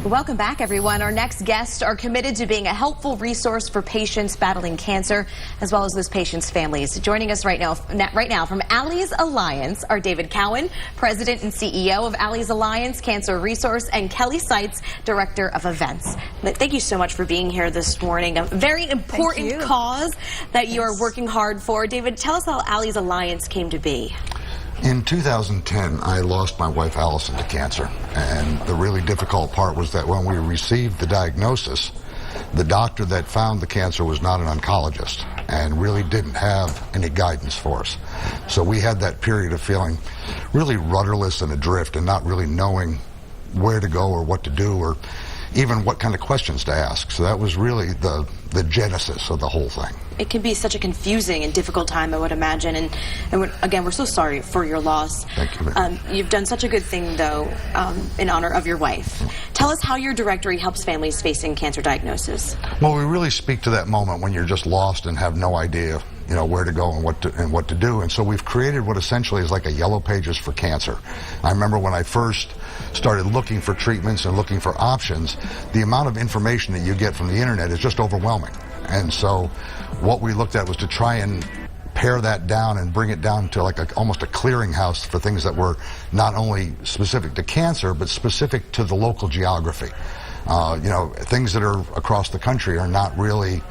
Welcome back, everyone. Our next guests are committed to being a helpful resource for patients battling cancer, as well as those patients' families. Joining us right now from Allie's Alliance are David Cowan, President and CEO of Allie's Alliance Cancer Resource, and Kelly Seitz, Director of Events. Thank you so much for being here this morning. A very important cause that you are working hard for. David, tell us how Allie's Alliance came to be. In 2010, I lost my wife Allison to cancer, and the really difficult part was that when we received the diagnosis, the doctor that found the cancer was not an oncologist and really didn't have any guidance for us. So we had that period of feeling really rudderless and adrift and not really knowing where to go or what to do or even what kind of questions to ask. So that was really the genesis of the whole thing. It can be such a confusing and difficult time, I would imagine. And again, we're so sorry for your loss. Thank you. You've done such a good thing, though, in honor of your wife. Tell us how your directory helps families facing cancer diagnosis. Well, we really speak to that moment when you're just lost and have no idea, you know, where to go and what to do. And so we've created what essentially is like a yellow pages for cancer. I remember when I first started looking for treatments and looking for options, the amount of information that you get from the internet is just overwhelming. And so what we looked at was to try and pare that down and bring it down to like almost a clearinghouse for things that were not only specific to cancer, but specific to the local geography. You know, things that are across the country are not really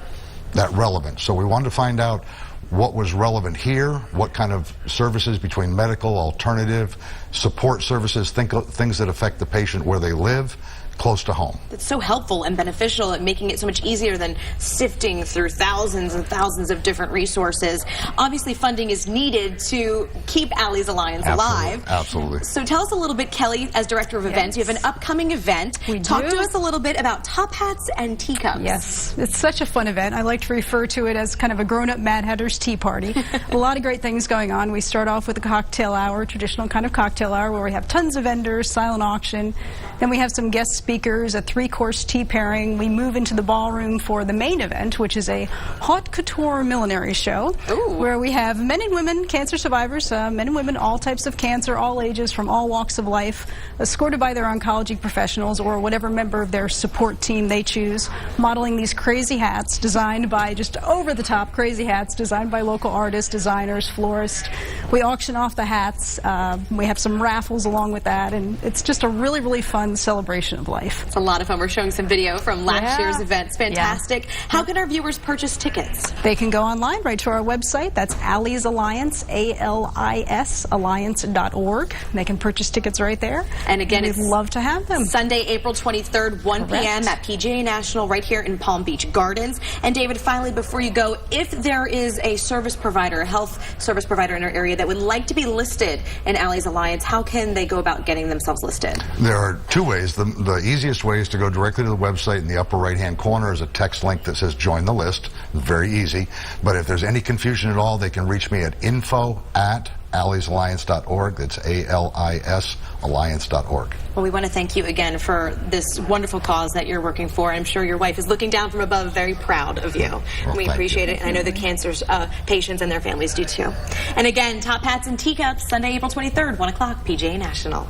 that relevant. So we wanted to find out what was relevant here, what kind of services between medical, alternative, support services, things that affect the patient where they live, close to home. It's so helpful and beneficial at making it so much easier than sifting through thousands and thousands of different resources. Obviously, funding is needed to keep Allie's Alliance alive. Absolutely. So tell us a little bit, Kelly, as Director of Events, you have an upcoming event. Talk to us a little bit about top hats and teacups. Yes, it's such a fun event. I like to refer to it as kind of a grown-up Mad Hatter's tea party. A lot of great things going on. We start off with a cocktail hour, traditional kind of cocktail hour, where we have tons of vendors, silent auction. Then we have some guest speakers, a 3-course tea pairing. We move into the ballroom for the main event, which is a haute couture millinery show, where we have men and women, cancer survivors, men and women, all types of cancer, all ages, from all walks of life, escorted by their oncology professionals or whatever member of their support team they choose, modeling these crazy hats designed by just over-the-top crazy hats designed by local artists, designers, florists. We auction off the hats. We have some raffles along with that, and it's just a really, really fun celebration of life. It's a lot of fun. We're showing some video from last year's events. Fantastic. How can our viewers purchase tickets? They can go online right to our website. That's Allie's Alliance, A-L-I-S, alliance.org. They can purchase tickets right there. And again, we'd love to have them. Sunday, April 23rd, 1 p.m. at PGA National right here in Palm Beach Gardens. And David, finally, before you go, if there is a service provider, a health service provider in our area that would like to be listed in Allie's Alliance, how can they go about getting themselves listed? There are two ways. The easiest way is to go directly to the website. In the upper right-hand corner is a text link that says join the list. It's very easy. But if there's any confusion at all, they can reach me at info@alliesalliance.org. That's A-L-I-S alliance.org. Well, we want to thank you again for this wonderful cause that you're working for. I'm sure your wife is looking down from above, very proud of you. Well, we appreciate it, and I know the cancer patients and their families do too. And again, top hats and teacups, Sunday, April 23rd, 1 o'clock, PGA National.